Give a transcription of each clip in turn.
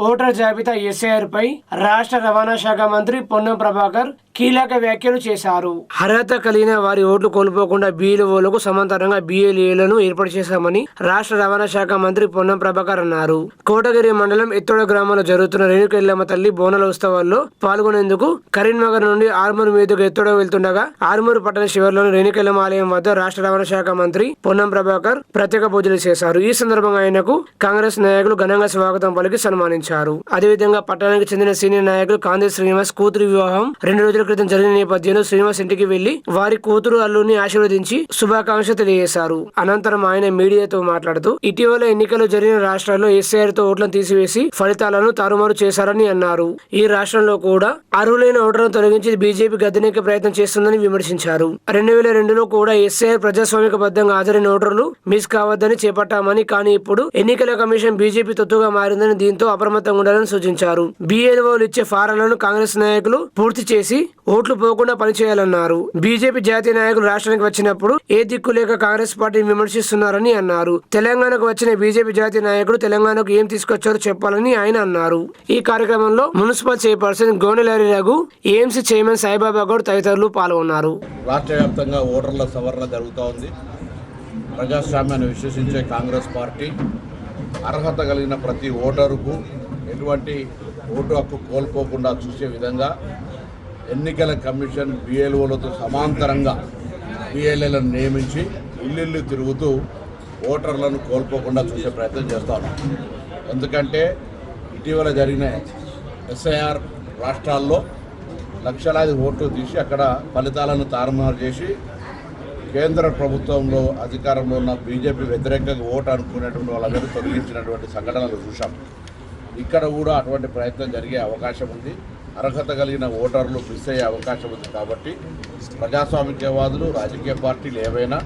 Voter జాబితా SIR పై రాష్ట్ర రవాణా శాఖ మంత్రి పొన్నం ప్రభాకర్ కీలక వ్యాఖ్యలు చేశారు. అర్హత కలిగిన వారి ఓట్లు కోల్పోకుండా BLOలకు సమాంతరంగా BLAలను ఏర్పాటు చేశామని రాష్ట్ర రవాణా శాఖ మంత్రి పొన్నం ప్రభాకర్ అన్నారు. కోటగిరి మండలం ఎత్తోడ గ్రామంలో జరుగుతున్న రేణుకెళ్లమ్మ తల్లి బోనాల ఉత్సవాల్లో పాల్గొనేందుకు కరీంనగర్ నుండి ఆర్మూరు మీదుగా ఎత్తోడ వెళ్తుండగా ఆర్మూరు పట్టణ శివారులోని రేణుకెళ్లమ్మ ఆలయం వద్ద రాష్ట్ర రవాణా శాఖ మంత్రి పొన్నం ప్రభాకర్ ప్రత్యేక పూజలు చేశారు. ఈ సందర్భంగా ఆయనకు కాంగ్రెస్ నాయకులు ఘనంగా స్వాగతం పలికి సన్మానించారు. అదేవిధంగా పట్టణానికి చెందిన సీనియర్ నాయకులు కాంతి శ్రీనివాస్ కూతురు వివాహం 2 రోజుల క్రితం జరిగిన నేపథ్యంలో శ్రీనివాస్ ఇంటికి వెళ్లి వారి కూతురు అల్లుని ఆశీర్వదించి శుభాకాంక్షలు తెలియజేశారు. అనంతరం ఆయన మీడియాతో మాట్లాడుతూ ఇటీవల ఎన్నికలు జరిగిన రాష్ట్రాల్లో ఎస్ఐఆర్ తో ఓట్లను తీసివేసి ఫలితాలను తారుమారు చేశారని అన్నారు. ఈ రాష్ట్రంలో కూడా అర్హులైన ఓటర్లను తొలగించి బీజేపీ గద్దెనెక్కే ప్రయత్నం చేస్తుందని విమర్శించారు. 2002లో కూడా ఎస్ఐఆర్ ప్రజాస్వామికబద్ధంగా హాజరైన ఓటర్లు మిస్ కావద్దని చేపట్టామని, కానీ ఇప్పుడు ఎన్నికల కమిషన్ బీజేపీ తొత్తుగా మారిందని, దీంతో అప్రమత్తంగా ఉండాలని సూచించారు. BLOలు ఇచ్చే ఫారాలను కాంగ్రెస్ నాయకులు పూర్తి చేసి ఓట్లు పోకుండా పనిచేయాలన్నారు. బీజేపీ జాతీయ నాయకులు రాష్ట్రానికి వచ్చినప్పుడు ఏ దిక్కు లేక కాంగ్రెస్ పార్టీని విమర్శిస్తున్నారని అన్నారు. తెలంగాణకు వచ్చిన బీజేపీ జాతీయ నాయకులు తెలంగాణకు ఏం తీసుకొచ్చారో చెప్పాలని ఆయన అన్నారు. ఈ కార్యక్రమంలో municipal chairperson Gonelari Raghu, AMC chairman Saibaba Goud తదితరులు పాల్గొన్నారు. రాష్ట్ర వ్యాప్తంగా ఓటర్ల సవరణ జరుగుతూ ఉంది. ప్రజాస్వామ్యాన్ని విశ్వసించే కాంగ్రెస్ పార్టీ అర్హత కలిగిన ప్రతి ఓటరుకు ఎటువంటి ఓటు హక్కు కోల్పోకుండా చూసే విధంగా ఎన్నికల కమిషన్ BLOలతో సమాంతరంగా BLAలను నియమించి ఇల్లు తిరుగుతూ ఓటర్లను కోల్పోకుండా చూసే ప్రయత్నం చేస్తాను. ఎందుకంటే ఇటీవల జరిగిన SIR రాష్ట్రాల్లో లక్షలాది ఓట్లు తీసి అక్కడ ఫలితాలను తారుమారు చేసి కేంద్ర ప్రభుత్వంలో అధికారంలో ఉన్న బీజేపీ వ్యతిరేకంగా ఓటు అనుకునేటువంటి వాళ్ళందరూ తొలగించినటువంటి సంఘటనలు చూసాం. ఇక్కడ కూడా అటువంటి ప్రయత్నం జరిగే అవకాశం ఉంది. అర్హత కలిగిన ఓటర్లు మిస్ అయ్యే అవకాశం ఉంది. కాబట్టి ప్రజాస్వామికవాదులు, రాజకీయ పార్టీలు ఏవైనా,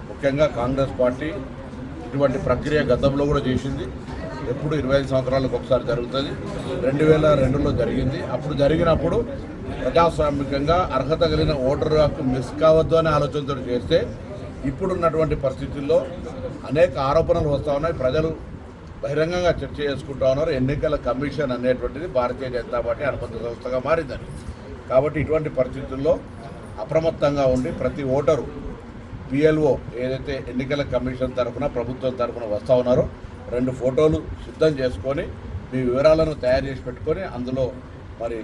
ముఖ్యంగా కాంగ్రెస్ పార్టీ ఇటువంటి ప్రక్రియ గతంలో కూడా చేసింది. ఎప్పుడు 25 సంవత్సరాలకు ఒకసారి జరుగుతుంది. 2002లో జరిగింది. అప్పుడు జరిగినప్పుడు ప్రజాస్వామికంగా అర్హత కలిగిన ఓటరు హక్కు మిస్ కావద్దు అనే ఆలోచనతో చేస్తే ఇప్పుడున్నటువంటి పరిస్థితుల్లో అనేక ఆరోపణలు వస్తూ ఉన్నాయి. ప్రజలు బహిరంగంగా చర్చ చేసుకుంటూ ఉన్నారు. ఎన్నికల కమిషన్ అనేటువంటిది భారతీయ జనతా పార్టీ అనుబంధ సంస్థగా మారిందని. కాబట్టి ఇటువంటి పరిస్థితుల్లో అప్రమత్తంగా ఉండి ప్రతి ఓటరు BLO ఏదైతే ఎన్నికల కమిషన్ తరఫున ప్రభుత్వం తరఫున వస్తూ ఉన్నారో 2 ఫోటోలు సిద్ధం చేసుకొని మీ వివరాలను తయారు చేసి పెట్టుకొని అందులో మరి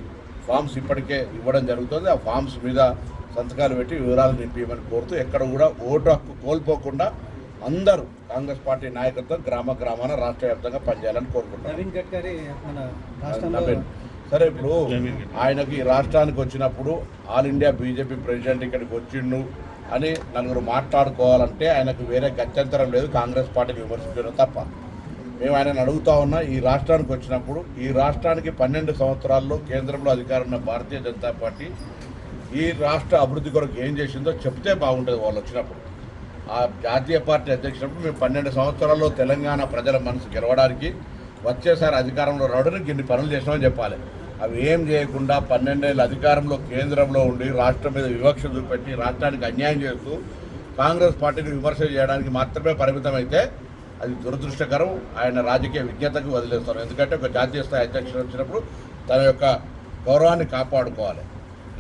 ఫామ్స్ ఇప్పటికే ఇవ్వడం జరుగుతుంది. ఆ ఫామ్స్ మీద సంతకాలు పెట్టి వివరాలు నింపిమని కోరుతూ ఎక్కడ కూడా ఓటు హక్కు కోల్పోకుండా అందరూ కాంగ్రెస్ పార్టీ నాయకత్వం గ్రామాన రాష్ట్ర వ్యాప్తంగా పనిచేయాలని కోరుకుంటున్నారు. సరే, ఇప్పుడు ఆయనకి రాష్ట్రానికి వచ్చినప్పుడు ఆల్ ఇండియా బీజేపీ ప్రెసిడెంట్ ఇక్కడికి వచ్చిండు అని నలుగురు మాట్లాడుకోవాలంటే ఆయనకు వేరే గత్యంతరం లేదు కాంగ్రెస్ పార్టీని విమర్శించడం తప్ప. మేము ఆయనను అడుగుతా ఉన్నా, ఈ రాష్ట్రానికి వచ్చినప్పుడు ఈ రాష్ట్రానికి 12 సంవత్సరాల్లో కేంద్రంలో అధికారం ఉన్న భారతీయ జనతా పార్టీ ఈ రాష్ట్ర అభివృద్ధి కొరకు ఏం చేసిందో చెప్తే బాగుంటుంది. వాళ్ళు వచ్చినప్పుడు ఆ జాతీయ పార్టీ అధ్యక్షుడు మేము 12 సంవత్సరాల్లో తెలంగాణ ప్రజల మనసు గెలవడానికి వచ్చేసారి అధికారంలో రావడానికి ఇన్ని పనులు చేసినామని చెప్పాలి. అవి ఏం చేయకుండా 12 ఏళ్ళ అధికారంలో కేంద్రంలో ఉండి రాష్ట్రం మీద వివక్ష చూపెట్టి రాష్ట్రానికి అన్యాయం చేస్తూ కాంగ్రెస్ పార్టీని విమర్శ చేయడానికి మాత్రమే పరిమితమైతే అది దురదృష్టకరం. ఆయన రాజకీయ విజ్ఞతకు వదిలేస్తారు. ఎందుకంటే ఒక జాతీయ స్థాయి అధ్యక్షుడు వచ్చినప్పుడు తన యొక్క గౌరవాన్ని కాపాడుకోవాలి.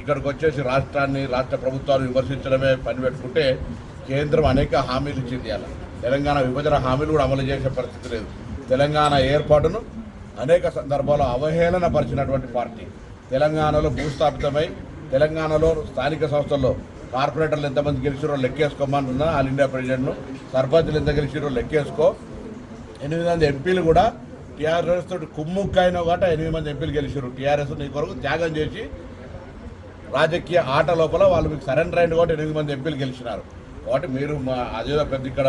ఇక్కడికి వచ్చేసి రాష్ట్రాన్ని, రాష్ట్ర ప్రభుత్వాన్ని విమర్శించడమే పని పెట్టుకుంటే కేంద్రం అనేక హామీలు ఇచ్చింది. అలా తెలంగాణ విభజన హామీలు కూడా అమలు చేసే పరిస్థితి లేదు. తెలంగాణ ఏర్పాటును అనేక సందర్భాల్లో అవహేళన పరిచినటువంటి పార్టీ. తెలంగాణలో భూస్థాపితమై తెలంగాణలో స్థానిక సంస్థల్లో కార్పొరేటర్లు ఎంతమంది గెలిచిరో లెక్కేసుకోమన్నా ఆల్ ఇండియా ప్రెసిడెంట్ను, సర్పంచ్లు ఎంత గెలిచిరో లెక్కేసుకో. 8 మంది ఎంపీలు కూడా టీఆర్ఎస్ తోటి కుమ్ముక్కైనా కాబట్టి 8 మంది ఎంపీలు గెలిచారు. టీఆర్ఎస్ నీ కొరకు త్యాగం చేసి రాజకీయ ఆట లోపల వాళ్ళు మీకు సరెండర్ అయిన కాబట్టి 8 మంది ఎంపీలు గెలిచినారు. కాబట్టి మీరు అదేదో పెద్ద ఇక్కడ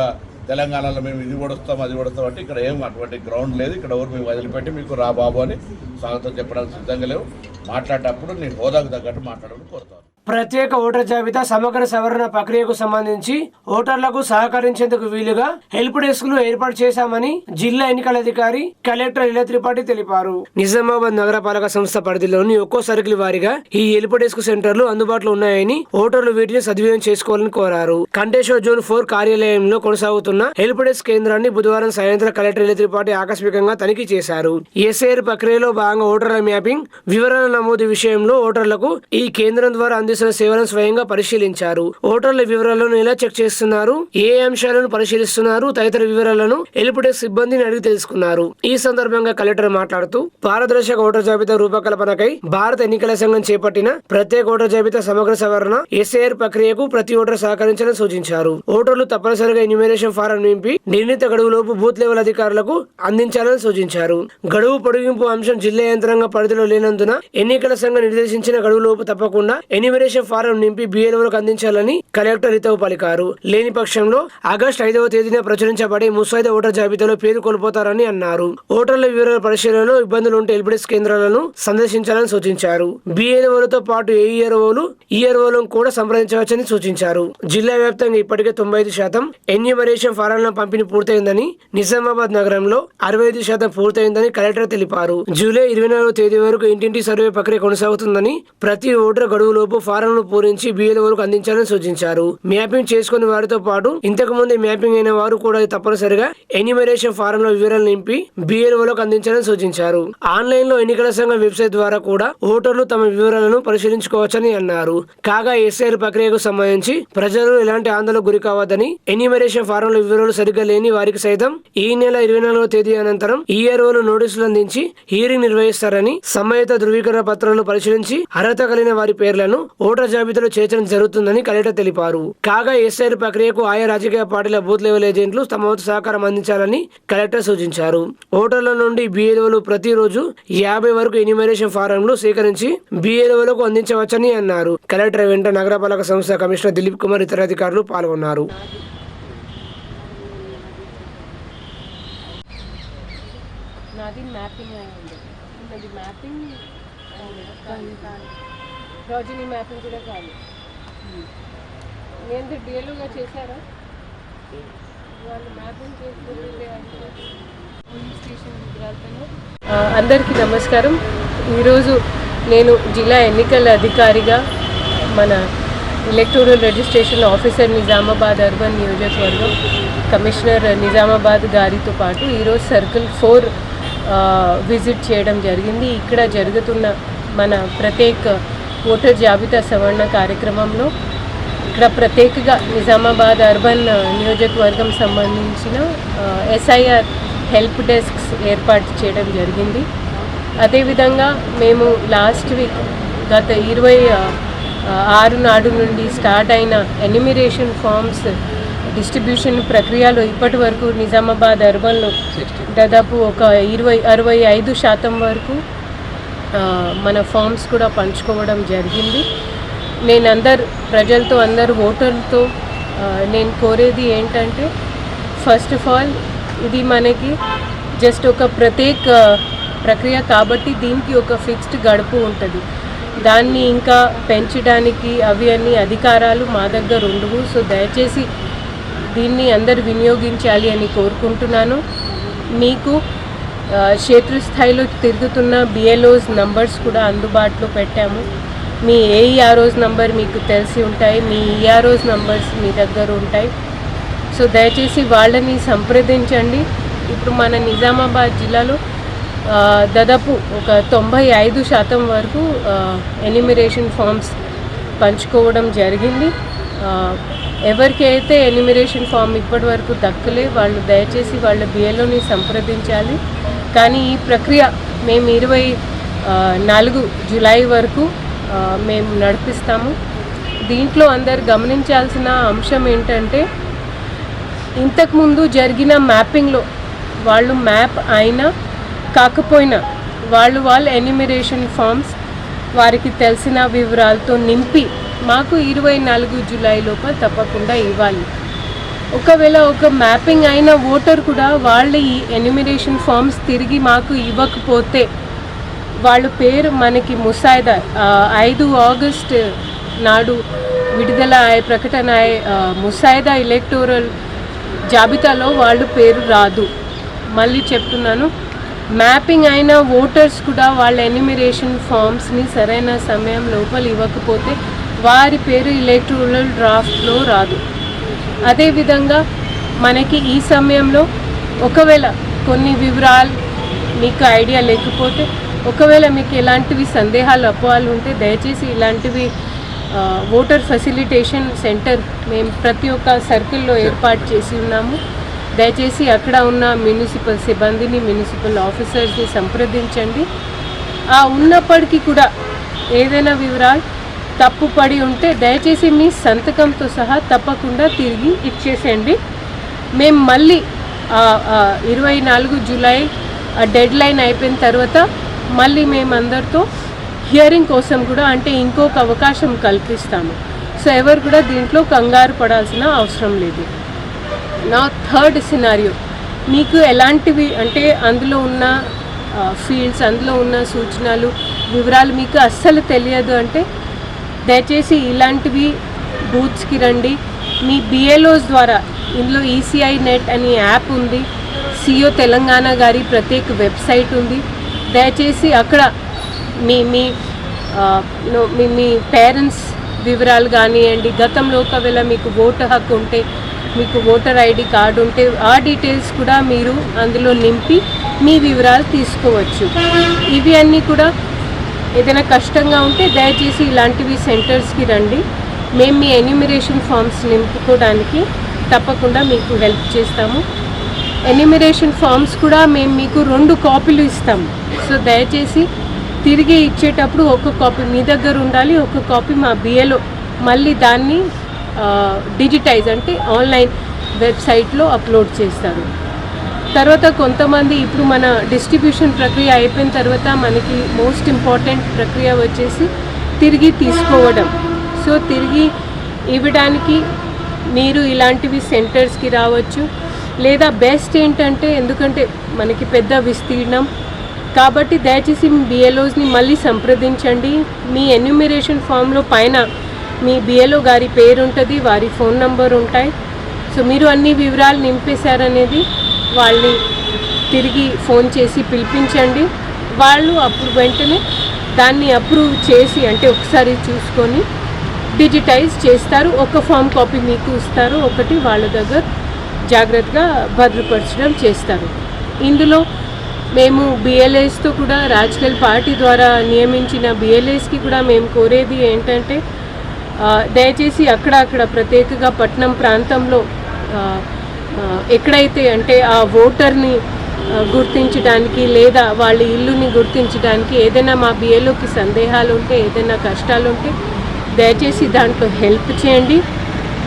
తెలంగాణలో మేము ఇది కొడుస్తాం అది కొడుస్తాం అంటే ఇక్కడ ఏం అటువంటి గ్రౌండ్ లేదు. ఇక్కడ ఎవరు మేము వదిలిపెట్టి మీకు రా బాబు అని స్వాగతం చెప్పడానికి సిద్ధంగా లేవు. మాట్లాడేటప్పుడు నీ హోదాకు తగ్గట్టు మాట్లాడాలని కోరుతాను. ప్రత్యేక ఓటర్ జాబితా సమగ్ర సవరణ ప్రక్రియకు సంబంధించి ఓటర్లకు సహకరించేందుకు వీలుగా హెల్ప్ డెస్క్లు ఏర్పాటు చేశామని జిల్లా ఎన్నికల అధికారి కలెక్టర్ ఇల త్రిపాఠి తెలిపారు. నిజామాబాద్ నగరపాలక సంస్థ పరిధిలోని ఒక్కో సర్కిల్ వారీగా ఈ హెల్ప్ డెస్క్ సెంటర్లు అందుబాటులో ఉన్నాయని ఓటర్లు వీటిని సద్వినియోగం చేసుకోవాలని కోరారు. కంటేశ్వర్ జోన్ 4 కార్యాలయంలో కొనసాగుతున్న హెల్ప్ డెస్క్ కేంద్రాన్ని బుధవారం సాయంత్రం కలెక్టర్ ఇల త్రిపాఠి ఆకస్మికంగా తనిఖీ చేశారు. ఎస్ఐఆర్ ప్రక్రియలో భాగంగా ఓటర్ల మ్యాపింగ్ వివరాల నమోదు విషయంలో ఓటర్లకు ఈ కేంద్రం ద్వారా అందిస్తున్న సేవలను స్వయంగా పరిశీలించారు. ఓటర్ల వివరాలను ఎలా చెక్ చేస్తున్నారు, ఏ అంశాలను పరిశీలిస్తున్నారు తదితర వివరాలను హెల్ప్ డెస్క్ సిబ్బందిని అడిగి తెలుసుకున్నారు. ఈ సందర్భంగా కలెక్టర్ మాట్లాడుతూ పారదర్శక ఓటర్ జాబితా రూపకల్పనకై భారత ఎన్నికల సంఘం చేపట్టిన ప్రత్యేక ఓటర్ జాబితా సమగ్ర సవరణ ఎస్ఐఆర్ ప్రక్రియకు ప్రతి ఓటర్ సహకరించాలని సూచించారు. ఓటర్లు తప్పనిసరిగా ఎన్యూమరేషన్ ఫారం నింపి నిర్ణీత గడువులోపు బూత్ లెవెల్ అధికారులకు అందించాలని సూచించారు. గడువు పొడిగింపు అంశం జిల్లా యంత్రాంగ పరిధిలో లేనందున ఎన్నికల సంఘం నిర్దేశించిన గడువులోపు తప్పకుండా ఎన్యూమరేషన్ ఫారం నింపి బిఎల్ఓలకు అందించాలని కలెక్టర్ హితవు పలికారు. లేని పక్షంలో ఆగస్టు 5వ తేదీన ప్రచురించబడే ముసాయిదా ఓటర్ జాబితాలో పేరు కోల్పోతారని అన్నారు. ఓటర్ల వివరాల పరిశీలనలో ఇబ్బందులు ఉంటే హెల్ప్ డెస్క్ కేంద్రాలను సందర్శించాలని సూచించారు. బిఎల్ఓలతో పాటు ఈఆర్ఓలను కూడా సంప్రదించవచ్చని సూచించారు. జిల్లా వ్యాప్తంగా ఇప్పటికే 95% ఎన్యూమరేషన్ ఫారాల పంపిణీ పూర్తయిందని, నిజామాబాద్ నగరంలో 65% పూర్తయిందని కలెక్టర్ తెలిపారు. జూలై 24వ తేదీ వరకు ఇంటింటి సర్వే ప్రక్రియ కొనసాగుతుందని, ప్రతి ఓటర్ గడువులోపు ఫారంను పూరించి బిఎల్ఓలకు అందించాలని సూచించారు. మ్యాపింగ్ చేసుకుని వారితో పాటు ఇంతకు ముందే మ్యాపింగ్ అయిన వారు కూడా తప్పనిసరిగా ఎన్యూమరేషన్ ఫారంలో వివరాలు నింపి బిఎల్ఓలకు అందించాలని సూచించారు. ఆన్లైన్ లో ఎన్నికల సంఘం వెబ్సైట్ ద్వారా కూడా ఓటర్లు తమ వివరాలను పరిశీలించుకోవచ్చని అన్నారు. కాగా ఎస్ఐఆర్ ప్రక్రియకు సంబంధించి ప్రజలు ఎలాంటి ఆందోళనకు గురి కావద్దని, ఎన్యూమరేషన్ ఫారంలో వివరాలు సరిగ్గా లేని వారికి సైతం ఈ నెల 24వ తేదీ అనంతరం ఈఆర్ఓలు నోటీసులు అందించి హీరింగ్ నిర్వహిస్తారని, సంబంధిత ధృవీకరణ పత్రాలను పరిశీలించి అర్హత కలిగిన వారి పేర్లను ఓటర్ జాబితాలో చేర్చడం జరుగుతుందని కలెక్టర్ తెలిపారు. కాగా ఎస్ఐఆర్ ప్రక్రియకు ఆయా రాజకీయ పార్టీల బూత్ లెవెల్ ఏజెంట్లు తమ వంతు సహకారం అందించాలని కలెక్టర్ సూచించారు. ఓటర్ల నుండి బిఎల్ఓలు ప్రతిరోజు 50 వరకు ఎన్యూమరేషన్ ఫారంలు సేకరించి బిఎల్ఓలకు అందించవచ్చని అన్నారు. కలెక్టర్ వెంట నగరపాలక సంస్థ కమిషనర్ దిలీప్ కుమార్ ఇతర అధికారులు పాల్గొన్నారు. రోజుని మ్యాపింగ్ కూడా కాదు. ఏంటి డిఎల్ఓగా చేశారా? వాళ్ళు మ్యాపింగ్ చేసుకుంటే పోలీస్ స్టేషన్ వివరాలతో. అందరికీ నమస్కారం. ఈరోజు నేను జిల్లా ఎన్నికల అధికారిగా మన electoral registration officer Nizamabad urban నియోజకవర్గం కమిషనర్ నిజామాబాద్ గారితో పాటు ఈరోజు సర్కిల్ 4 విజిట్ చేయడం జరిగింది. ఇక్కడ జరుగుతున్న మన ప్రత్యేక ఓటర్ జాబితా సవరణ కార్యక్రమంలో ఇక్కడ ప్రత్యేకంగా నిజామాబాద్ అర్బన్ నియోజకవర్గం సంబంధించిన ఎస్ఐఆర్ హెల్ప్ డెస్క్స్ ఏర్పాటు చేయడం జరిగింది. అదేవిధంగా మేము లాస్ట్ వీక్ గత 26 నాడు నుండి స్టార్ట్ అయిన ఎన్యూమరేషన్ ఫామ్స్ డిస్ట్రిబ్యూషన్ ప్రక్రియలో ఇప్పటి వరకు నిజామాబాద్ అర్బన్లో దాదాపు ఒక 65% వరకు మన ఫామ్స్ కూడా పంచుకోవడం జరిగింది. నేను ప్రజలతో అందరు ఓటర్లతో నేను కోరేది ఏంటంటే, ఫస్ట్ ఆఫ్ ఆల్ ఇది మనకి జస్ట్ ఒక ప్రత్యేక ప్రక్రియ కాబట్టి దీనికి ఒక ఫిక్స్డ్ గడుపు ఉంటుంది. దాన్ని ఇంకా పెంచడానికి అవి అన్ని అధికారాలు మా దగ్గర ఉండవు. సో దయచేసి దీన్ని అందరు వినియోగించాలి అని కోరుకుంటున్నాను. మీకు క్షేత్రస్థాయిలో తిరుగుతున్న బిఎల్ఓస్ నంబర్స్ కూడా అందుబాటులో పెట్టాము. మీ ఏఈఆర్ఓస్ నంబర్ మీకు తెలిసి ఉంటాయి, మీ ఈఆర్ఓస్ నంబర్స్ మీ దగ్గర ఉంటాయి. సో దయచేసి వాళ్ళని సంప్రదించండి. ఇప్పుడు మన నిజామాబాద్ జిల్లాలో దాదాపు ఒక 95% వరకు ఎన్యూమరేషన్ ఫామ్స్ పంచుకోవడం జరిగింది. ఎవరికైతే ఎన్యూమరేషన్ ఫామ్ ఇప్పటి వరకు దక్కలే వాళ్ళు దయచేసి వాళ్ళ బిఎల్ఓని సంప్రదించాలి. కానీ ఈ ప్రక్రియ మేము 24 జూలై వరకు మేము నడిపిస్తాము. దీంట్లో అందరు గమనించాల్సిన అంశం ఏంటంటే, ఇంతకుముందు జరిగిన మ్యాపింగ్లో వాళ్ళు మ్యాప్ అయినా కాకపోయినా వాళ్ళు ఎన్యూమరేషన్ ఫామ్స్ వారికి తెలిసిన వివరాలతో నింపి మాకు 24 జూలై లోపల తప్పకుండా ఇవ్వాలి. ఒకవేళ ఒక మ్యాపింగ్ అయిన ఓటర్ కూడా వాళ్ళ ఈ ఎన్యూమరేషన్ ఫామ్స్ తిరిగి మాకు ఇవ్వకపోతే వాళ్ళ పేరు మనకి ముసాయిదా 5 ఆగస్టు నాడు విడుదల ప్రకటన ముసాయిదా ఎలక్టోరల్ జాబితాలో వాళ్ళు పేరు రాదు. మళ్ళీ చెప్తున్నాను, మ్యాపింగ్ అయిన ఓటర్స్ కూడా వాళ్ళ ఎన్యూమరేషన్ ఫామ్స్ని సరైన సమయం లోపల ఇవ్వకపోతే వారి పేరు ఎలక్టోరల్ డ్రాఫ్ట్లో రాదు. అదేవిధంగా మనకి ఈ సమయంలో ఒకవేళ కొన్ని వివరాలు మీకు ఐడియా లేకపోతే, ఒకవేళ మీకు ఎలాంటివి సందేహాలు అపోహాలు ఉంటే దయచేసి ఇలాంటివి ఓటర్ ఫెసిలిటేషన్ సెంటర్ మేము ప్రతి ఒక్క సర్కిల్లో ఏర్పాటు చేసి ఉన్నాము. దయచేసి అక్కడ ఉన్న మున్సిపల్ సిబ్బందిని, మున్సిపల్ ఆఫీసర్స్ని సంప్రదించండి. ఉన్నప్పటికీ కూడా ఏదైనా వివరాలు తప్పు పడి ఉంటే దయచేసి మీ సంతకంతో సహా తప్పకుండా తిరిగి ఇచ్చేసేయండి. మేము మళ్ళీ 24 జూలై డెడ్ లైన్ అయిపోయిన తర్వాత మళ్ళీ మేము అందరితో హియరింగ్ కోసం కూడా అంటే ఇంకొక అవకాశం కల్పిస్తాము. సో ఎవరు కూడా దీంట్లో కంగారు పడాల్సిన అవసరం లేదు. నా థర్డ్ సినారియో, మీకు ఎలాంటివి అంటే అందులో ఉన్న ఫీల్డ్స్, అందులో ఉన్న సూచనలు, వివరాలు మీకు అస్సలు తెలియదు అంటే దయచేసి ఇలాంటివి బూత్స్కి రండి. మీ బిఎల్ఓస్ ద్వారా ఇందులో ఈసీఐ నెట్ అనే యాప్ ఉంది, సిఓ తెలంగాణ గారి ప్రత్యేక వెబ్సైట్ ఉంది. దయచేసి అక్కడ మీ మీ మీ పేరెంట్స్ వివరాలు కానివ్వండి, గతంలో ఒకవేళ మీకు ఓటు హక్కు ఉంటే, మీకు ఓటర్ ఐడి కార్డు ఉంటే ఆ డీటెయిల్స్ కూడా మీరు అందులో నింపి మీ వివరాలు తీసుకోవచ్చు. ఇవి అన్నీ కూడా ఏదైనా కష్టంగా ఉంటే దయచేసి ఇలాంటివి సెంటర్స్కి రండి. మేము మీ ఎన్యూమరేషన్ ఫామ్స్ నింపుకోవడానికి తప్పకుండా మీకు హెల్ప్ చేస్తాము. ఎన్యూమరేషన్ ఫామ్స్ కూడా మేము మీకు 2 కాపీలు ఇస్తాము. సో దయచేసి తిరిగి ఇచ్చేటప్పుడు ఒక కాపీ మీ దగ్గర ఉండాలి, ఒక కాపీ మా బిఏలో మళ్ళీ దాన్ని డిజిటైజ్ అంటే ఆన్లైన్ వెబ్సైట్లో అప్లోడ్ చేస్తారు. తర్వాత కొంతమంది ఇప్పుడు మన డిస్ట్రిబ్యూషన్ ప్రక్రియ అయిపోయిన తర్వాత మనకి మోస్ట్ ఇంపార్టెంట్ ప్రక్రియ వచ్చేసి తిరిగి తీసుకోవడం. సో తిరిగి ఇవ్వడానికి మీరు ఇలాంటివి సెంటర్స్కి రావచ్చు. లేదా బెస్ట్ ఏంటంటే, ఎందుకంటే మనకి పెద్ద విస్తీర్ణం కాబట్టి దయచేసి మీ బిఎల్ఓస్ని మళ్ళీ సంప్రదించండి. మీ ఎన్యూమరేషన్ ఫామ్లో పైన మీ బిఎల్ఓ గారి పేరు ఉంటుంది, వారి ఫోన్ నంబర్ ఉంటాయి. సో మీరు అన్ని వివరాలు నింపేశారనేది వాళ్ళని తిరిగి ఫోన్ చేసి పిలిపించండి. వాళ్ళు అప్పుడు వెంటనే దాన్ని అప్రూవ్ చేసి అంటే ఒకసారి చూసుకొని డిజిటైజ్ చేస్తారు. ఒక ఫామ్ కాపీ మీకు ఇస్తారు, ఒకటి వాళ్ళ దగ్గర జాగ్రత్తగా భద్రపరచడం చేస్తారు. ఇందులో మేము బిఎల్ఏస్తో కూడా రాజకీయ పార్టీ ద్వారా నియమించిన బిఎల్ఏస్కి కూడా మేము కోరేది ఏంటంటే, దయచేసి అక్కడ ప్రత్యేకంగా పట్టణం ప్రాంతంలో ఎక్కడైతే అంటే ఆ ఓటర్ని గుర్తించడానికి లేదా వాళ్ళ ఇల్లుని గుర్తించడానికి ఏదైనా మా బిఎల్ఓకి సందేహాలు ఉంటే, ఏదైనా కష్టాలు ఉంటే దయచేసి దాంట్లో హెల్ప్ చేయండి.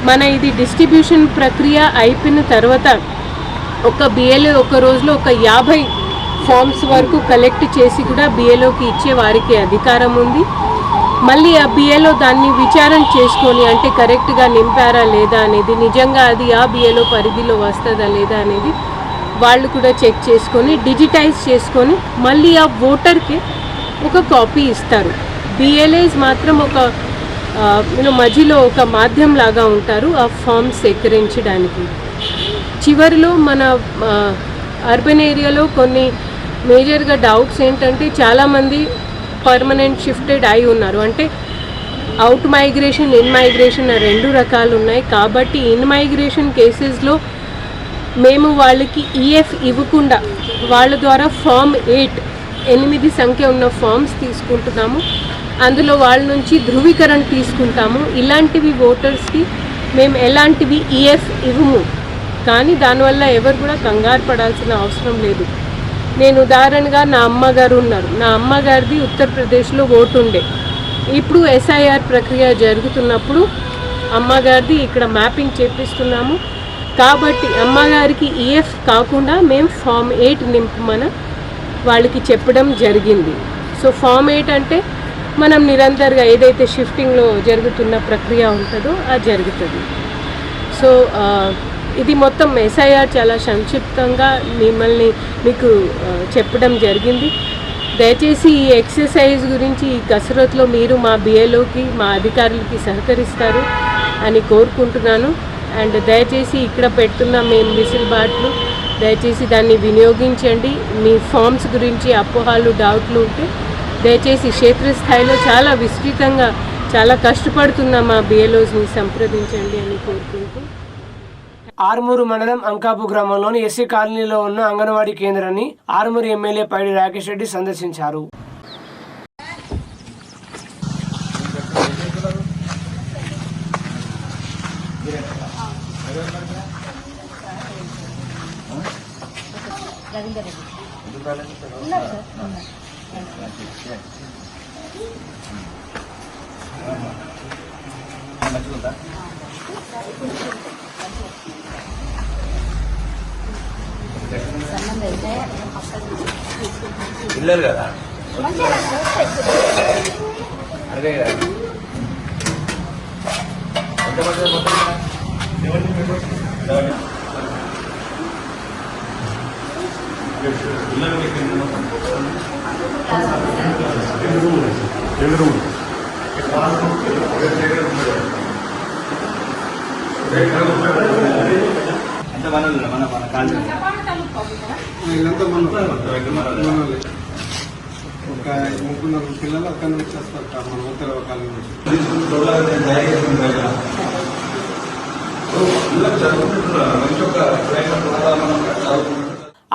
మన ఇది డిస్ట్రిబ్యూషన్ ప్రక్రియ అయిపోయిన తర్వాత ఒక బిఎల్ఓ ఒక రోజులో ఒక 50 ఫామ్స్ వరకు కలెక్ట్ చేసి కూడా బిఎల్ఓకి ఇచ్చే వారికి అధికారం ఉంది. మళ్ళీ ఆ బిఎల్ఓ దాన్ని విచారణ చేసుకొని అంటే కరెక్ట్గా నింపారా లేదా అనేది, నిజంగా అది ఆ బిఎల్ఓ పరిధిలో వస్తుందా లేదా అనేది వాళ్ళు కూడా చెక్ చేసుకొని డిజిటైజ్ చేసుకొని మళ్ళీ ఆ ఓటర్కి ఒక కాపీ ఇస్తారు. బిఎల్ఏస్ మాత్రం ఒక మధ్యలో ఒక మాధ్యం లాగా ఉంటారు ఆ ఫామ్ సేకరించడానికి. చివరిలో మన అర్బన్ ఏరియాలో కొన్ని మేజర్గా డౌట్స్ ఏంటంటే, చాలామంది పర్మనెంట్ షిఫ్టెడ్ అయి ఉన్నారు. అంటే అవుట్ మైగ్రేషన్, ఇన్ మైగ్రేషన్ 2 రకాలు ఉన్నాయి. కాబట్టి ఇన్ మైగ్రేషన్ కేసెస్లో మేము వాళ్ళకి ఈఎఫ్ ఇవ్వకుండా వాళ్ళ ద్వారా ఫామ్ 8 సంఖ్య ఉన్న ఫామ్స్ తీసుకుంటున్నాము. అందులో వాళ్ళ నుంచి ధృవీకరణ తీసుకుంటాము. ఇలాంటివి ఓటర్స్కి మేము ఎలాంటివి ఈఎఫ్ ఇవ్వము. కానీ దానివల్ల ఎవరు కూడా కంగారు పడాల్సిన అవసరం లేదు. నేను ఉదాహరణగా నా అమ్మగారు ఉన్నారు. నా అమ్మగారిది ఉత్తరప్రదేశ్లో ఓటు ఉండే. ఇప్పుడు ఎస్ఐఆర్ ప్రక్రియ జరుగుతున్నప్పుడు అమ్మగారిది ఇక్కడ మ్యాపింగ్ చేపిస్తున్నాము. కాబట్టి అమ్మగారికి ఈఎఫ్ కాకుండా మేము ఫామ్ 8 నింపమని వాళ్ళకి చెప్పడం జరిగింది. సో ఫామ్ 8 అంటే మనం నిరంతరంగా ఏదైతే షిఫ్టింగ్లో జరుగుతున్న ప్రక్రియ ఉంటుందో అది జరుగుతుంది. సో ఇది మొత్తం ఎస్ఐఆర్ చాలా సంక్షిప్తంగా మీకు చెప్పడం జరిగింది. దయచేసి ఈ ఎక్సర్సైజ్ గురించి ఈ కసరత్తులో మీరు మా బిఏలోకి మా అధికారులకి సహకరిస్తారు అని కోరుకుంటున్నాను. అండ్ దయచేసి ఇక్కడ పెడుతున్న మేము విసిల్బాట్లు దయచేసి దాన్ని వినియోగించండి. మీ ఫామ్స్ గురించి అపోహాలు డౌట్లు ఉంటే దయచేసి క్షేత్రస్థాయిలో చాలా విస్తృతంగా చాలా కష్టపడుతున్న మా బిఏలోస్ని సంప్రదించండి అని కోరుకుంటూ ఆర్మూరు మండలం అంకాపు గ్రామంలోని ఎస్సీ కాలనీలో ఉన్న అంగన్వాడీ కేంద్రాన్ని ఆర్మూరు ఎమ్మెల్యే పైడి రాకేష్ రెడ్డి సందర్శించారు. పిల్లలు కదా అదే అంత మన కాళ్ళు ఒక 3 పిల్లలు అక్కడ నుంచి వస్తారు మన ఉత్తర కాలం నుంచి.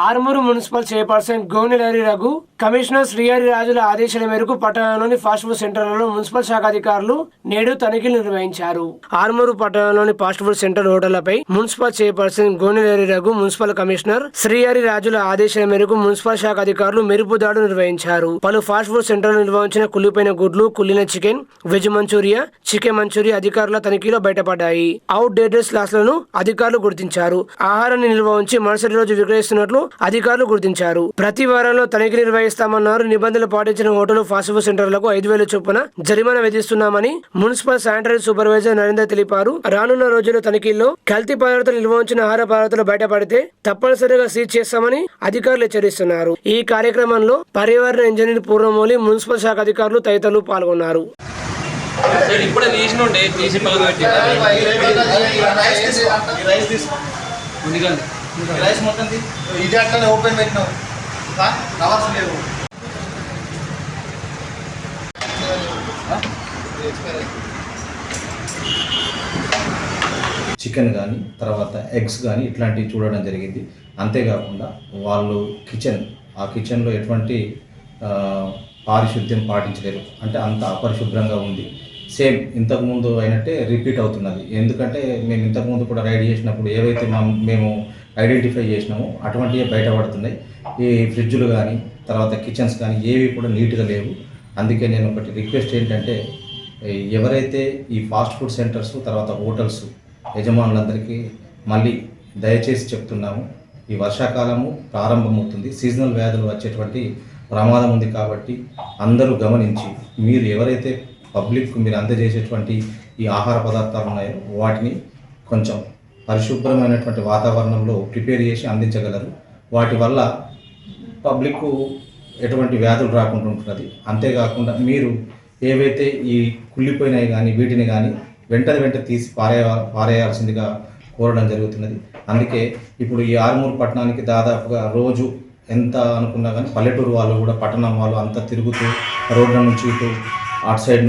Armur municipal chairperson Gonelari Raghu, commissioner Srihari రాజుల ఆదేశాల మేరకు పట్టణంలోని ఫాస్ట్ ఫుడ్ సెంటర్లలో మున్సిపల్ శాఖ అధికారులు నేడు తనిఖీలు నిర్వహించారు. ఆర్మూరు పట్టణంలోని ఫాస్ట్ ఫుడ్ సెంటర్ హోటళ్లపై municipal chairperson Gonelari Raghu, municipal commissioner Srihari రాజుల ఆదేశాల మేరకు మున్సిపల్ శాఖ అధికారులు మెరుపు దాడులు నిర్వహించారు. పలు ఫాస్ట్ ఫుడ్ సెంటర్లు నిర్వహించిన కుళ్ళిపోయిన గుడ్లు, కుళ్ళిన chicken, veg manchuria, chicken manchuria అధికారుల తనిఖీలో బయటపడ్డాయి. అవుట్ డేటెడ్ స్లాట్లను అధికారులు గుర్తించారు. ఆహారాన్ని నిల్వ ఉంచి మరుసటి రోజు విక్రయిస్తున్నట్లు అధికారులు గుర్తించారు. ప్రతి వారంలో తనిఖీ నిర్వహిస్తామన్నారు. నిబంధనలు పాటించిన హోటల్, ఫాస్ట్ ఫుడ్ సెంటర్లకు 5,000 చొప్పున జరిమానా విధిస్తున్నామని మున్సిపల్ శానిటరీ సూపర్వైజర్ నరేందర్ తెలిపారు. రానున్న రోజుల్లో తనిఖీల్లో కల్తీ పదార్థాలు నిల్వ ఉంచిన ఆహార పదార్థాలు బయటపడితే తప్పనిసరిగా సీజ్ చేస్తామని అధికారులు హెచ్చరిస్తున్నారు. ఈ కార్యక్రమంలో పర్యావరణ ఇంజనీర్ పూర్ణమౌళి, మున్సిపల్ శాఖ అధికారులు తదితరులు పాల్గొన్నారు. రైస్ మొత్తం ఇది అట్లనే ఓపెన్ పెట్టినావు కవర్స్ లేవు. చికెన్ కానీ తర్వాత ఎగ్స్ కానీ ఇట్లాంటివి చూడడం జరిగింది. అంతేకాకుండా వాళ్ళు ఆ కిచెన్లో ఎటువంటి పారిశుద్ధ్యం పాటించలేరు, అంటే అంత అపరిశుభ్రంగా ఉంది. సేమ్ ఇంతకుముందు అయినట్టే రిపీట్ అవుతున్నది. ఎందుకంటే మేము ఇంతకుముందు కూడా రైడ్ చేసినప్పుడు ఏవైతే మేము ఐడెంటిఫై చేసినామో అటువంటివే బయటపడుతున్నాయి. ఈ ఫ్రిడ్జ్లు కానీ తర్వాత కిచెన్స్ కానీ ఏవి కూడా నీట్గా లేవు. అందుకే నేను ఒకటి రిక్వెస్ట్ ఏంటంటే, ఎవరైతే ఈ ఫాస్ట్ ఫుడ్ సెంటర్స్ తర్వాత హోటల్స్ యజమానులందరికీ మళ్ళీ దయచేసి చెప్తున్నాము, ఈ వర్షాకాలము ప్రారంభమవుతుంది, సీజనల్ వ్యాధులు వచ్చేటువంటి ప్రమాదం ఉంది. కాబట్టి అందరూ గమనించి మీరు ఎవరైతే పబ్లిక్ మీరు అందజేసేటువంటి ఈ ఆహార పదార్థాలు ఉన్నాయో వాటిని కొంచెం పరిశుభ్రమైనటువంటి వాతావరణంలో ప్రిపేర్ చేసి అందించగలరు. వాటి వల్ల పబ్లిక్ ఎటువంటి వ్యాధులు రాకుండా ఉంటున్నది. అంతేకాకుండా మీరు ఏవైతే ఈ కుళ్ళిపోయినాయి కానీ వీటిని కానీ వెంట తీసి పారేయాల్సిందిగా కోరడం జరుగుతున్నది. అందుకే ఇప్పుడు ఈ ఆర్మూరు పట్టణానికి దాదాపుగా రోజు ఎంత అనుకున్నా కానీ పల్లెటూరు వాళ్ళు కూడా పట్టణం వాళ్ళు అంతా తిరుగుతూ రోడ్ల నుంచి ఇటు సైడ్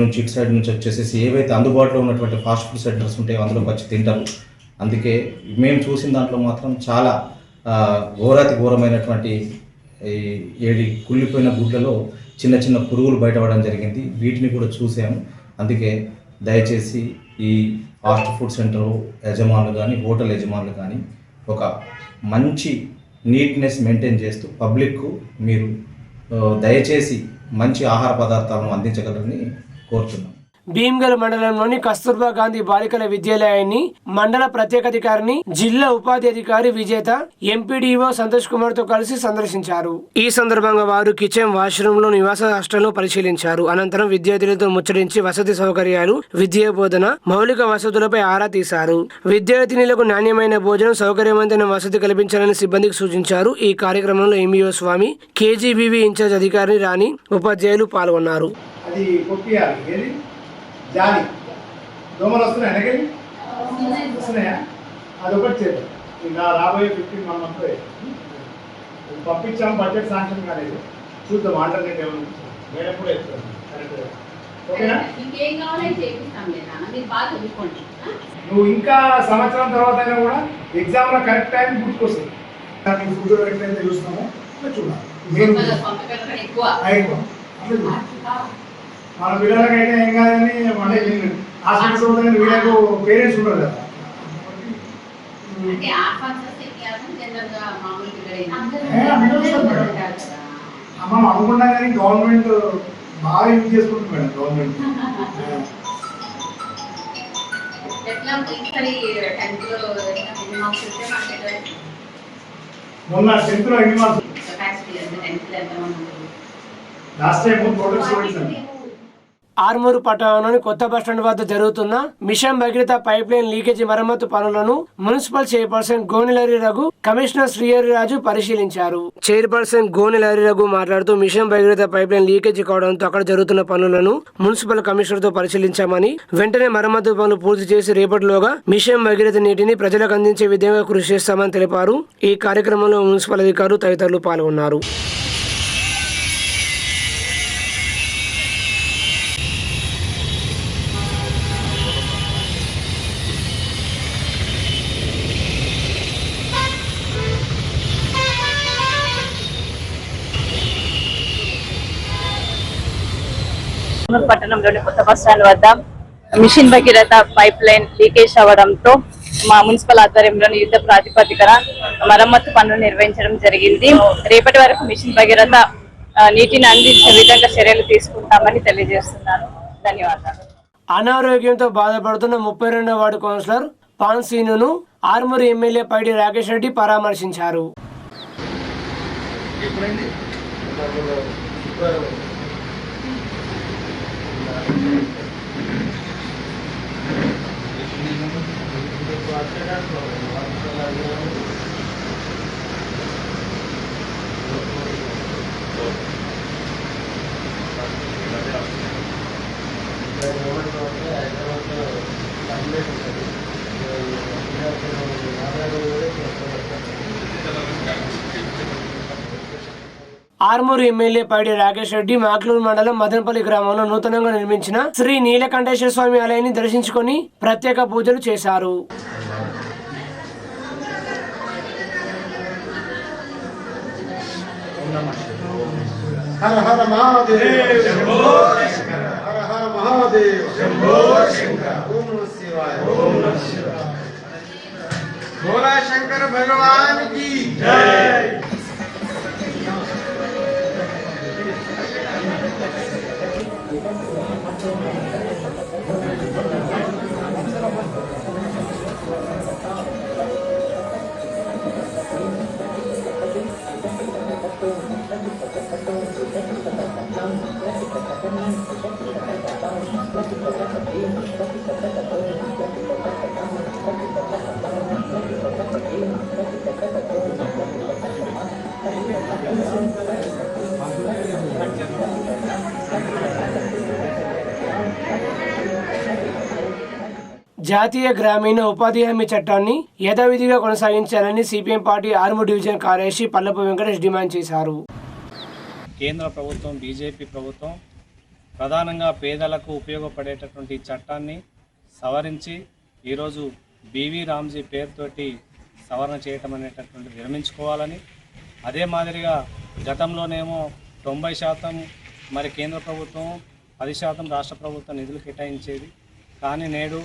నుంచి వచ్చేసేసి ఏవైతే అందుబాటులో ఉన్నటువంటి ఫాస్ట్ ఫుడ్ సెంటర్స్ ఉంటాయో అందులోకి వచ్చి తింటారు. అందుకే మేము చూసిన దాంట్లో మాత్రం చాలా ఘోరమైనటువంటి ఏడి కుళ్ళిపోయిన గుడ్లలో చిన్న పురుగులు బయటపడడం జరిగింది. వీటిని కూడా చూసాము. అందుకే దయచేసి ఈ ఫాస్ట్ ఫుడ్ సెంటర్ యజమానులు కానీ హోటల్ యజమానులు కానీ ఒక మంచి నీట్నెస్ మెయింటైన్ చేస్తూ పబ్లిక్కు మీరు దయచేసి మంచి ఆహార పదార్థాలను అందించగలరని కోరుతున్నాం. భీమ్గల్ మండలంలోని కస్తూర్బా గాంధీ బాలికల విద్యాలయాన్ని మండల ప్రత్యేకాధికారిని జిల్లా ఉపాధి అధికారి విజేత ఎంపీడీఓ సంతోష్ కుమార్ తో కలిసి సందర్శించారు. ఈ సందర్భంగా వారు కిచెన్, వాష్రూమ్ లో నివాస హాస్టల్ను పరిశీలించారు. అనంతరం విద్యార్థులతో ముచ్చరించి వసతి సౌకర్యాలు, విద్యా బోధన, మౌలిక వసతులపై ఆరా తీశారు. విద్యార్థినులకు నాణ్యమైన భోజనం, సౌకర్యవంతమైన వసతి కల్పించాలని సిబ్బందికి సూచించారు. ఈ కార్యక్రమంలో ఎంఈఓ స్వామి, కేజీబీవీ ఇన్ఛార్జ్ అధికారి రాణి, ఉపాధ్యాయులు పాల్గొన్నారు. అది కొట్టియాలి. ఏది జాలి దోమలు వస్తున్నాయి, వెనకలి వస్తున్నాయా? అది ఒకటి చేద్దాం. ఇంకా రాబోయే 15 మంత్లో పంపించాము. బడ్జెట్ శాంక్షన్ కాలేదు, చూద్దాం ఆల్టర్నేట్ ఏమైనా వేరే కూడా చెప్తాం. కరెక్ట్, ఓకేనా? నువ్వు ఇంకా సంవత్సరం తర్వాత అయినా కూడా ఎగ్జామ్లో కరెక్ట్ టైం గుర్తుకొస్తుంది. ఫుడ్ ఎట్లయితే చూస్తామో చూడాలి. మీరు మన పిల్లలకైతే ఏం కాదని అంటే హాస్పిటల్స్ పోతే వీళ్ళకు పేరెంట్స్ ఉండరు కదా. అమ్మ అనుకున్నా కానీ గవర్నమెంట్ బాగా యూజ్ చేసుకుంటుంది మేడం. గవర్నమెంట్ మొన్న 10th లో ఎన్ని marks? Last time total students Armur పట్టణంలోని కొత్త బస్టాండ్ వద్ద జరుగుతున్న mission Bhagiratha pipe line leakage మరమ్మతు పనులను municipal chairperson Gonelari Raghu, commissioner Srihari Raju పరిశీలించారు. చైర్పర్సన్ గోనెలరి రఘు మాట్లాడుతూ mission Bhagiratha pipe line leakage కావడంతో అక్కడ జరుగుతున్న పనులను మున్సిపల్ కమిషనర్ తో పరిశీలించామని, వెంటనే మరమ్మతు పనులు పూర్తి చేసి రేపటిలోగా మిషన్ భగీరథ నీటిని ప్రజలకు అందించే విధంగా కృషి చేస్తామని తెలిపారు. ఈ కార్యక్రమంలో మున్సిపల్ అధికారులు తదితరులు పాల్గొన్నారు. పట్టణంలోని కొత్త బస్టాండ్ వద్ద mission Bhagiratha pipe line leakage అవ్వడంతో మా మున్సిపల్ ఆధ్వర్యంలోని యుద్ధ ప్రాతిపదికన మరమ్మతు పనులు నిర్వహించడం జరిగింది. రేపటి వరకు మిషన్ భగీరథ నీటిని అందించే విధంగా చర్యలు తీసుకుంటామని తెలియజేస్తున్నాను. ధన్యవాదాలు. అనారోగ్యంతో బాధపడుతున్న 32వ వార్డు కౌన్సిలర్ పాన్సీనును ఆర్మూరు ఎమ్మెల్యే పైడి రాకేష్ రెడ్డి పరామర్శించారు. ఆర్మూరు ఎమ్మెల్యే పైడి రాకేష్ రెడ్డి మాక్లూరు మండలం మదనపల్లి గ్రామంలో నూతనంగా నిర్మించిన శ్రీ నీలకంఠేశ్వర స్వామి ఆలయాన్ని దర్శించుకొని ప్రత్యేక పూజలు చేశారు. హర హర మహాదేవ్, శంభో శంకర. హర హర మహాదేవ్, శంభో శంకర. ఓం నమః శివాయ, ఓం నమః శివాయ. భోలా శంకర భగవాన్ की जय. జాతీయ గ్రామీణ ఉపాధి హామీ చట్టాన్ని యథావిధిగా కొనసాగించాలని సిపిఎం పార్టీ ఆర్మూరు డివిజన్ కార్యదర్శి పల్లపు వెంకటేష్ డిమాండ్ చేశారు. కేంద్ర ప్రభుత్వం, బీజేపీ ప్రభుత్వం ప్రధానంగా పేదలకు ఉపయోగపడేటటువంటి చట్టాన్ని సవరించి ఈరోజు బీవీ రామ్జీ పేరుతోటి సవరణ చేయటం అనేటటువంటి విరమించుకోవాలని, అదే మాదిరిగా గతంలోనేమో 90% మరి కేంద్ర ప్రభుత్వం, 10% రాష్ట్ర ప్రభుత్వం నిధులు కేటాయించేది. కానీ నేడు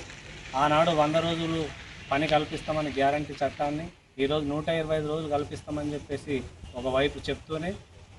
ఆనాడు 100 రోజులు పని కల్పిస్తామని గ్యారంటీ చట్టాన్ని ఈరోజు 125 రోజులు కల్పిస్తామని చెప్పేసి ఒకవైపు చెప్తూనే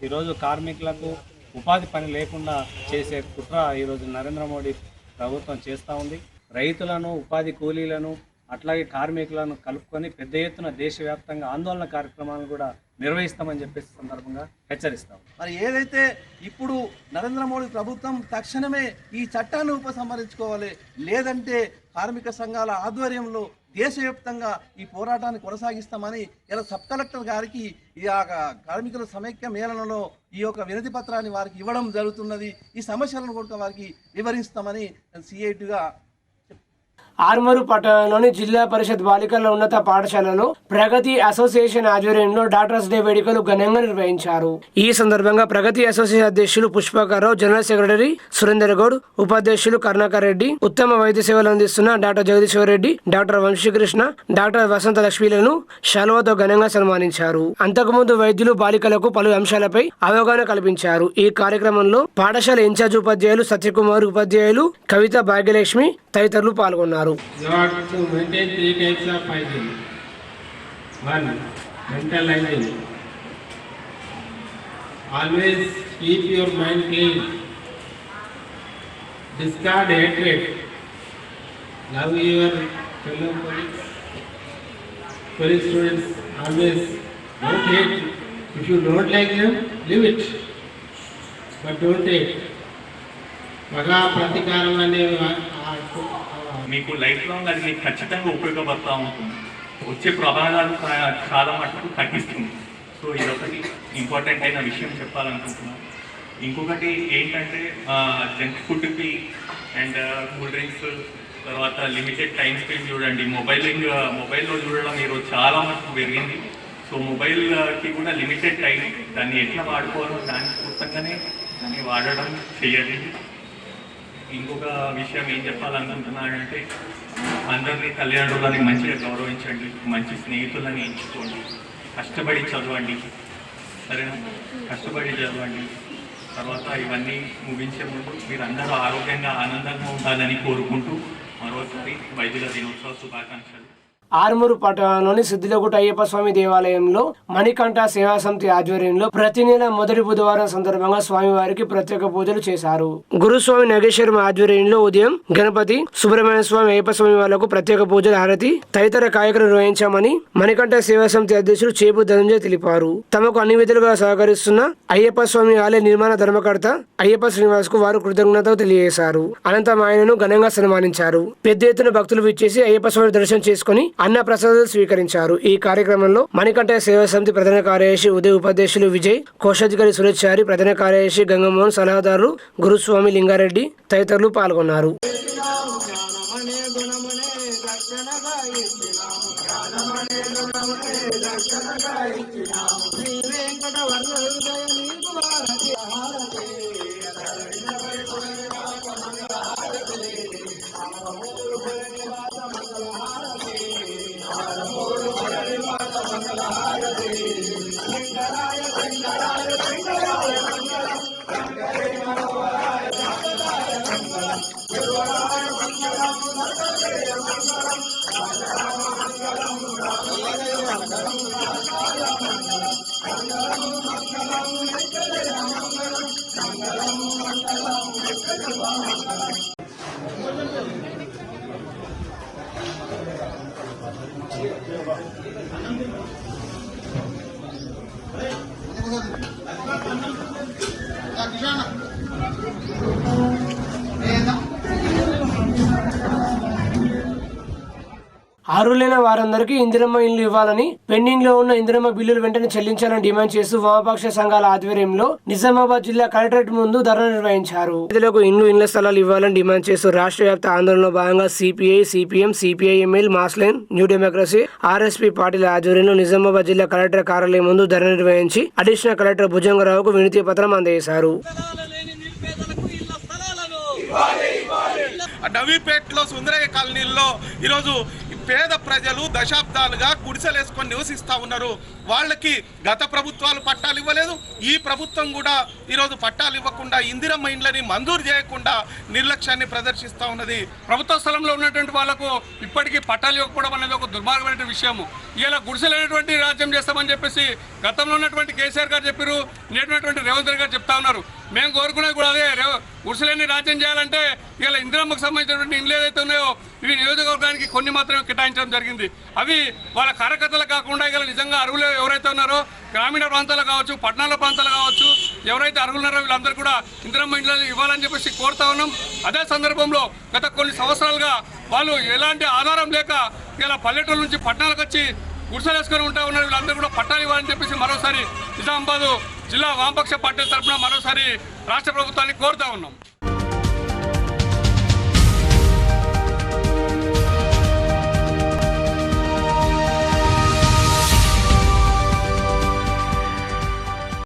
ఈరోజు కార్మికులకు ఉపాధి పని లేకుండా చేసే కుట్ర ఈరోజు నరేంద్ర మోడీ ప్రభుత్వం చేస్తూ ఉంది. రైతులను, ఉపాధి కూలీలను, అట్లాగే కార్మికులను కలుపుకొని పెద్ద ఎత్తున దేశవ్యాప్తంగా ఆందోళన కార్యక్రమాలను కూడా నిర్వహిస్తామని చెప్పేసి సందర్భంగా హెచ్చరిస్తాం. మరి ఏదైతే ఇప్పుడు నరేంద్ర మోడీ ప్రభుత్వం తక్షణమే ఈ చట్టాన్ని ఉపసంహరించుకోవాలి, లేదంటే కార్మిక సంఘాల ఆధ్వర్యంలో దేశవ్యాప్తంగా ఈ పోరాటాన్ని కొనసాగిస్తామని ఇలా సబ్ కలెక్టర్ గారికి ఈ కార్మికుల సమైక్య మేళనలో ఈ యొక్క వినతి పత్రాన్ని వారికి ఇవ్వడం జరుగుతున్నది. ఈ సమస్యలను కూడా వారికి వివరిస్తామని సిఐటిగా ఆర్మూరు పట్టణంలోని జిల్లా పరిషత్ బాలికల ఉన్నత పాఠశాలలో ప్రగతి అసోసియేషన్ ఆధ్వర్యంలో డాక్టర్స్ డే వేడుకలు ఘనంగా నిర్వహించారు. ఈ సందర్భంగా ప్రగతి అసోసియేషన్ అధ్యక్షులు పుష్పకరావు, జనరల్ సెక్రటరీ సురేందర్ గౌడ్, ఉపాధ్యక్షులు కరుణాకర్ రెడ్డి, ఉత్తమ వైద్య సేవలు అందిస్తున్న doctor Jagadishwar Reddy, doctor Vamsikrishna, doctor Vasantha లక్ష్మీలను శాలువాతో ఘనంగా సన్మానించారు. అంతకుముందు వైద్యులు బాలికలకు పలు అంశాలపై అవగాహన కల్పించారు. ఈ కార్యక్రమంలో పాఠశాల ఇన్ఛార్జ్ ఉపాధ్యాయులు సత్యకుమార్, ఉపాధ్యాయులు కవిత, భాగ్యలక్ష్మి తదితరులు పాల్గొన్నారు. You have to maintain 3 types of hygiene. 1. Mental hygiene. Always keep your mind clean. Discard hatred. Love your fellow colleagues, students. Always don't hate. If you don't like them, leave it. But don't hate. మగా ప్రతీకారం అనేవి మీకు life long అది మీకు ఖచ్చితంగా ఉపయోగపడుతూ ఉంటుంది. వచ్చే ప్రమాదాలు చాలా మటుకు తగ్గిస్తుంది. సో ఇదొకటి ఇంపార్టెంట్ అయిన విషయం చెప్పాలనుకుంటున్నాను. ఇంకొకటి ఏంటంటే జంక్ ఫుడ్కి అండ్ కూల్ డ్రింక్స్, తర్వాత లిమిటెడ్ టైం స్క్రీన్ చూడండి. మొబైల్లో చూడడం ఈరోజు చాలా మటుకు పెరిగింది. సో మొబైల్కి కూడా లిమిటెడ్ టైం, దాన్ని ఎట్లా వాడుకోవాలో దాని పూర్తంగానే దాన్ని వాడడం చేయాలి. ఇంకొక విషయం ఏం చెప్పాలనుకుంటున్నానంటే అందరినీ తల్లిదండ్రులని మంచిగా గౌరవించండి, మంచి స్నేహితులని ఎంచుకోండి, కష్టపడి చదవండి, సరేనా? కష్టపడి చదవండి. తర్వాత ఇవన్నీ ముగించే ముందు మీరు అందరూ ఆరోగ్యంగా ఆనందంగా ఉండాలని కోరుకుంటూ మరోసారి వైద్యుల దినోత్సవ శుభాకాంక్షలు. ఆర్మూరు పట్టణంలోని సిద్ధిలగుట్ట అయ్యప్ప స్వామి దేవాలయంలో మణికంఠ సేవా సమితి ఆధ్వర్యంలో ప్రతి నెల మొదటి బుధవారం సందర్భంగా స్వామివారికి ప్రత్యేక పూజలు చేశారు. గురుస్వామి నాగేశ్వరం ఆధ్వర్యంలో ఉదయం గణపతి, సుబ్రహ్మణ్య స్వామి, అయ్యప్ప స్వామి వాళ్లకు ప్రత్యేక పూజల, హారతి తదితర కార్యక్రమం నిర్వహించామని మణికంఠ సేవా సమితి అధ్యక్షుడు చేపు ధనంజయ్ తెలిపారు. తమకు అన్ని విధాలుగా సహకరిస్తున్న అయ్యప్ప స్వామి ఆలయ నిర్మాణ ధర్మకర్త అయ్యప్ప శ్రీనివాస్ కు వారు కృతజ్ఞతలు తెలియజేశారు. అనంతరం ఆయనను ఘనంగా సన్మానించారు. పెద్ద ఎత్తున భక్తులు విచ్చేసి అయ్యప్ప స్వామి దర్శనం చేసుకుని అన్న ప్రసాదాలు స్వీకరించారు. ఈ కార్యక్రమంలో మణికంఠ సేవా సమితి ప్రధాన కార్యదర్శి ఉదయ్, ఉపాధ్యక్షులు విజయ్, కోశాధికారి సురేష్ చారి, ప్రధాన కార్యదర్శి గంగమోహన్, సలహాదారులు గురుస్వామి లింగారెడ్డి తదితరులు పాల్గొన్నారు. అర్హులైన వారందరికీ ఇందిరమ్మ ఇల్లు ఇవ్వాలని, పెండింగ్ లో ఉన్న ఇందిరమ్మ బిల్లులు వెంటనే చెల్లించాలని డిమాండ్ చేస్తూ వామపక్ష సంఘాల ఆధ్వర్యంలో నిజామాబాద్ జిల్లా కలెక్టరేట్ ముందు ధర్నా నిర్వహించారు. పేదలకు ఇళ్ల స్థలాలు ఇవ్వాలని డిమాండ్ చేస్తూ రాష్ట్ర వ్యాప్త ఆందోళనలో భాగంగా CPI, CPM, CPIML, Mass Line, new democracy, RSP పార్టీల ఆధ్వర్యంలో నిజామాబాద్ జిల్లా కలెక్టర్ కార్యాలయం ముందు ధర్నా నిర్వహించి అడిషనల్ కలెక్టర్ భుజంగరావుకు వినతి పత్రం అందజేశారు. నవీపేటలో సుందరయ్య కాలనీలో ఈరోజు పేద ప్రజలు దశాబ్దాలుగా గుడిసెలేసుకొని నివసిస్తూ ఉన్నారు. వాళ్ళకి గత ప్రభుత్వాలు పట్టాలు ఇవ్వలేదు. ఈ ప్రభుత్వం కూడా ఈరోజు పట్టాలు ఇవ్వకుండా ఇందిరమ్మ ఇండ్లని మంజూరు చేయకుండా నిర్లక్ష్యాన్ని ప్రదర్శిస్తూ ఉన్నది. ప్రభుత్వ స్థలంలో ఉన్నటువంటి వాళ్లకు ఇప్పటికీ పట్టాలు ఇవ్వకపోవడం అనేది ఒక దుర్మార్గమైన విషయము. ఇలా గుడిసెలైనటువంటి రాజ్యం చేస్తామని చెప్పేసి గతంలో ఉన్నటువంటి కేసీఆర్ గారు చెప్పారు, నేటినటువంటి రేవంత్ రెడ్డి గారు చెప్తా ఉన్నారు. మేము కోరుకునేది కూడా అదే, గుడిసెలేని రాజ్యం చేయాలంటే ఇలా ఇందిరమ్మకు సంబంధించినటువంటి ఇండ్లు ఏదైతే ఉన్నాయో ఇవి నియోజకవర్గానికి కొన్ని మాత్రమే కేటాయించడం జరిగింది. అవి వాళ్ళ కార్యకర్తలు కాకుండా ఇలా నిజంగా అర్హులు ఎవరైతే ఉన్నారో గ్రామీణ ప్రాంతాలు కావచ్చు, పట్టణాల ప్రాంతాలు కావచ్చు, ఎవరైతే అర్హులున్నారో వీళ్ళందరూ కూడా ఇందిరమ్మ ఇండ్లు ఇవ్వాలని చెప్పేసి కోరుతా ఉన్నాం. అదే సందర్భంలో గత కొన్ని సంవత్సరాలుగా వాళ్ళు ఎలాంటి ఆధారం లేక ఇలా పల్లెటూరు నుంచి పట్టణాలకు వచ్చి గుడిసెలు వేసుకొని ఉంటా ఉన్నారు. వీళ్ళందరూ కూడా పట్టాలు ఇవ్వాలని చెప్పేసి మరోసారి నిజామాబాద్ జిల్లా వామపక్ష పార్టీ తరఫున మరోసారి రాష్ట్ర ప్రభుత్వాన్ని కోరుతా ఉన్నాం.